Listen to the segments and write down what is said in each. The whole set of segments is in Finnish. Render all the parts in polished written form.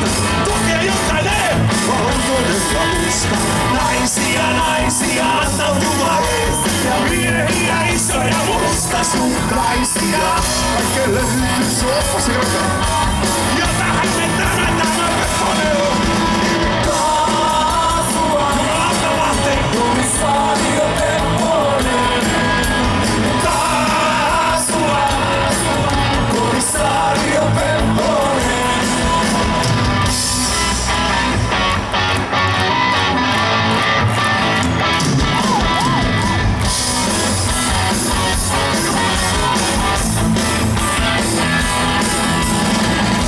muista, tukea jokainen on todella musta. Naisia antautumaan, miehiä isoja mustasukkaisia. Kaikkeen löytyy soppasilta, jota hämmentämään tämä Pepponen on. Kaasua, Lautavahti, Komisario Pepponen. Kaasua, Komisario Pepponen.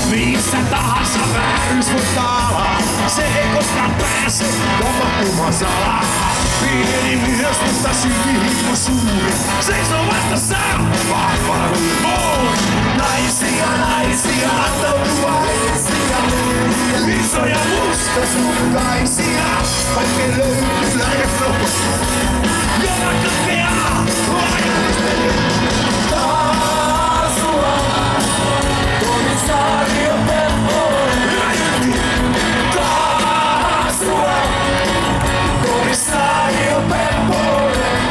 Missä tahansa vääryys voi taalaa, se ei koskaan pääse tapahtumaan salaa. Pieni mies, mutta syvihin on suuri, seisoo vastassa vahvana kuin voi. Naisia antautua, isoja mustasukkaisia. Kaikkeen löytyy lähetroppo, joka katkeaa ajatusten. Kaasua, Komisario Pepponen. Kaasua, Komisario Pepponen.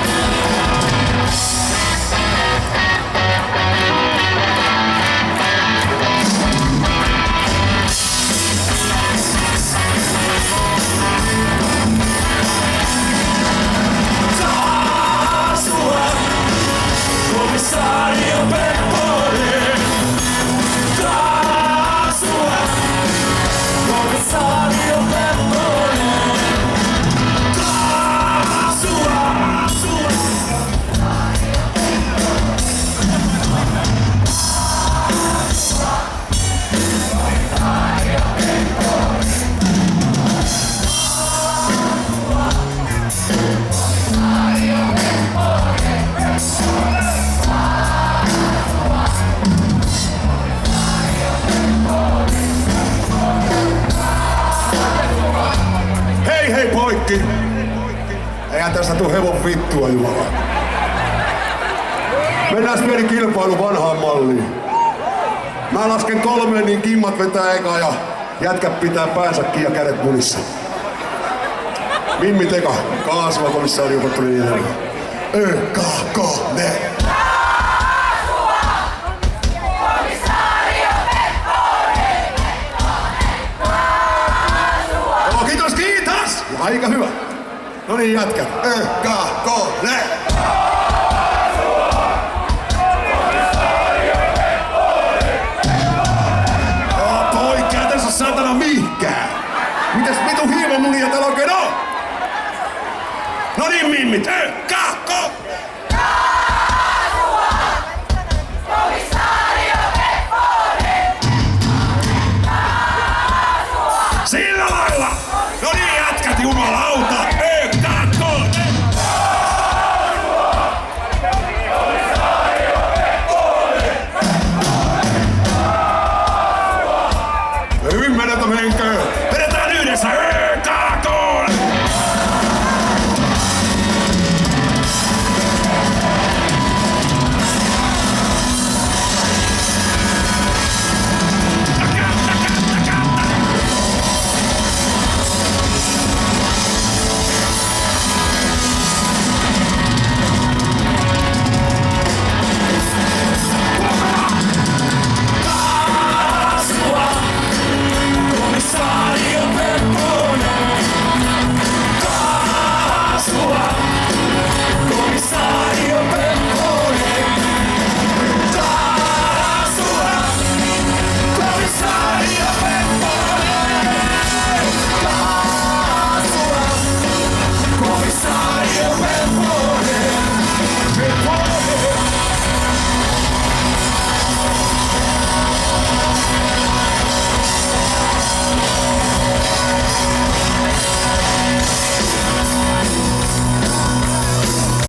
Kaasua, Komisario Pepponen. Kaasua, Komisario Pepponen. Kaasua, hei poikki! Eihän tästä tuu hevon vittua jumala. Mennään pieni kilpailu vanhaan malliin. Mä lasken 3, niin kimmat vetää eka ja jätkät pitää päänsä kiinni ja kädet munissa. Mimmi teka, Kaasua, Komisario Pepponen. Ö-ka-ko-ne. Kiitos! Aika hyvä. No niin, jätkät. Ö-ka-ko-ne. Poikkeaa tässä on saatana mihinkään. Mitäs vitu hiivamunia täällä oikein on? No niin, mimmit.